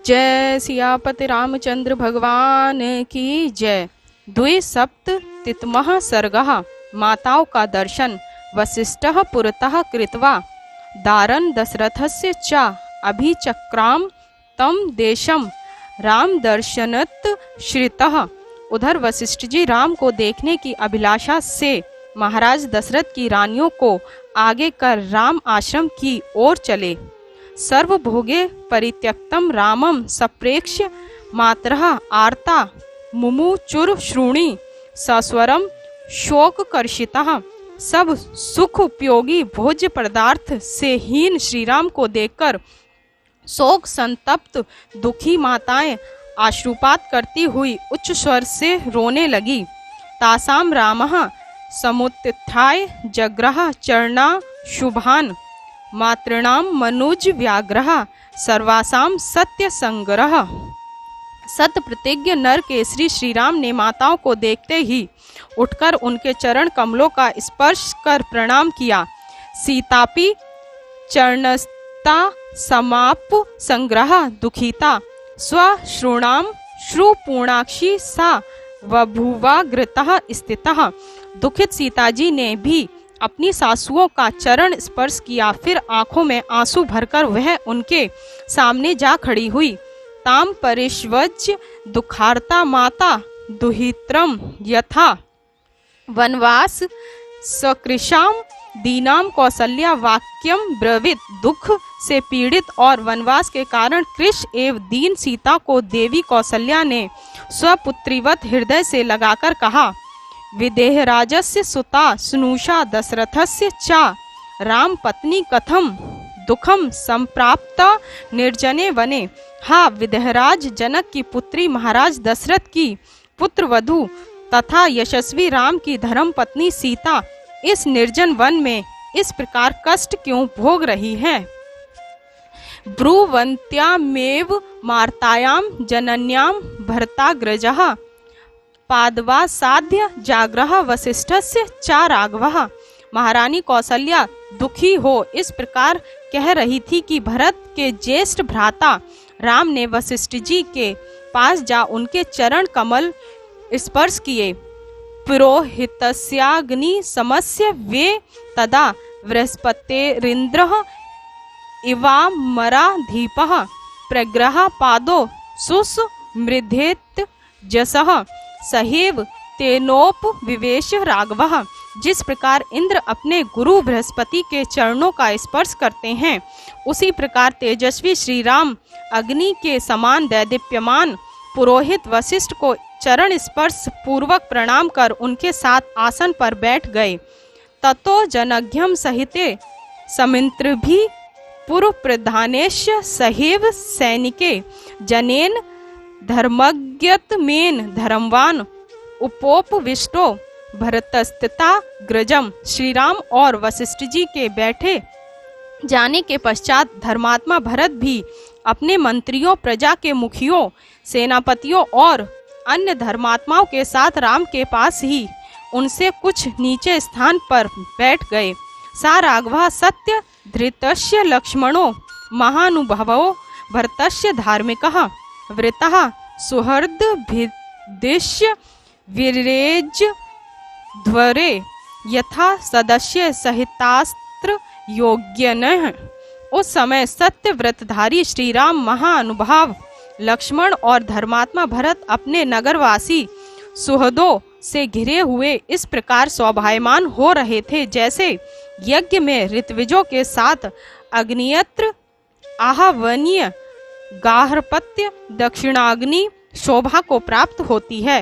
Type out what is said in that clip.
जय सियापति रामचंद्र भगवान की जय। द्विसप्ततितमः सर्गः। माताओं का दर्शन। वसिष्ठः पुरतः कृत्वा दारं दशरथस्य च अभिचक्राम तम देशम राम दर्शनत श्रितः। उधर वशिष्ठ जी राम को देखने की अभिलाषा से महाराज दशरथ की रानियों को आगे कर राम आश्रम की ओर चले। सर्वभोगे परित्यक्तम रामम सप्रेक्ष्य मातरः आर्ता मुमुचुर श्रूणि सस्वरम शोककर्षितः। सब सुख उपयोगी भोज्य पदार्थ से हीन श्री राम को देखकर शोक संतप्त दुखी माताएं आश्रुपात करती हुई उच्च स्वर से रोने लगी। तासाम रामः समुत्थाय जग्रह चरणा शुभान मातृणाम मनुज व्याग्रह सर्वासाम सत्य संग्रह। सत्य प्रतिज्ञ नर केसरी श्री राम ने माताओं को देखते ही उठकर उनके चरण कमलों का स्पर्श कर प्रणाम किया। सीतापि चरणस्ता समाप संग्रह दुखिता स्वश्रूणाम श्रुपूर्णाक्षी सा बभुवाग्रतः स्थितः। दुखित सीता जी ने भी अपनी सासुओं का चरण स्पर्श किया, फिर आंखों में आंसू भरकर वह उनके सामने जा खड़ी हुई। ताम परिष्वज्य दुखार्ता माता दुहित्रम यथा वनवास सकृशाम दीनाम कौसल्या वाक्यम ब्रवीत। दुख से पीड़ित और वनवास के कारण कृश एवं दीन सीता को देवी कौसल्या ने स्वपुत्रीवत हृदय से लगाकर कहा। विदेहराजस्य सुता स्नुषा दशरथस्य चा राम पत्नी कथम दुखम संप्राप्ता निर्जने वने। हा, विदेहराज जनक की पुत्री महाराज दशरथ की पुत्र वधु तथा यशस्वी राम की धर्म पत्नी सीता इस निर्जन वन में इस प्रकार कष्ट क्यों भोग रही है। ब्रुवन्त्यामेव मार्तायाम जनन्याम भरताग्रजः पादवा साध्य जाग्रह वसिष्ठस्य चा राघवः। महारानी कौसल्या दुखी हो इस प्रकार कह रही थी कि भरत के ज्येष्ठ भ्राता राम ने वशिष्ठ जी के पास जा उनके चरण कमल स्पर्श किए। पुरोहितस्याग्नि समस्य वे तदा बृहस्पतिरिन्द्रः इवामराधीपः प्रग्रह पादो सुस्मृधेत जसः सहेव तेनोप विवेश राघवः। जिस प्रकार इंद्र अपने गुरु बृहस्पति के चरणों का स्पर्श करते हैं, उसी प्रकार तेजस्वी श्री राम अग्नि के समान दैदीप्यमान पुरोहित वशिष्ठ को चरण स्पर्श पूर्वक प्रणाम कर उनके साथ आसन पर बैठ गए। ततो जनघ्यम सहिते समिंत्रभि पूर्व प्रधानेश सहेव सैनिके जनेन धर्मज्ञतमेन धर्मवान उपोपविष्टो भरतस्तथा ग्रजम। श्री राम और वशिष्ठ जी के बैठे जाने के पश्चात धर्मात्मा भरत भी अपने मंत्रियों, प्रजा के मुखियों, सेनापतियों और अन्य धर्मात्माओं के साथ राम के पास ही उनसे कुछ नीचे स्थान पर बैठ गए। सा राघव सत्य धृतस्य लक्ष्मणो महानुभावो भरतस्य धार्मिकः वृतः सुहृद भिद्देश्य विरेज ध्वरे यथा सदस्य सहितास्त्र योग्यनः। उस समय सत्य व्रतधारी श्री राम महानुभाव लक्ष्मण और धर्मात्मा भरत अपने नगरवासी सुहृदों से घिरे हुए इस प्रकार शोभायमान हो रहे थे, जैसे यज्ञ में ऋत्विजों के साथ अग्नियत्र आहवनीय गार्हपत्य दक्षिणाग्नि शोभा को प्राप्त होती है।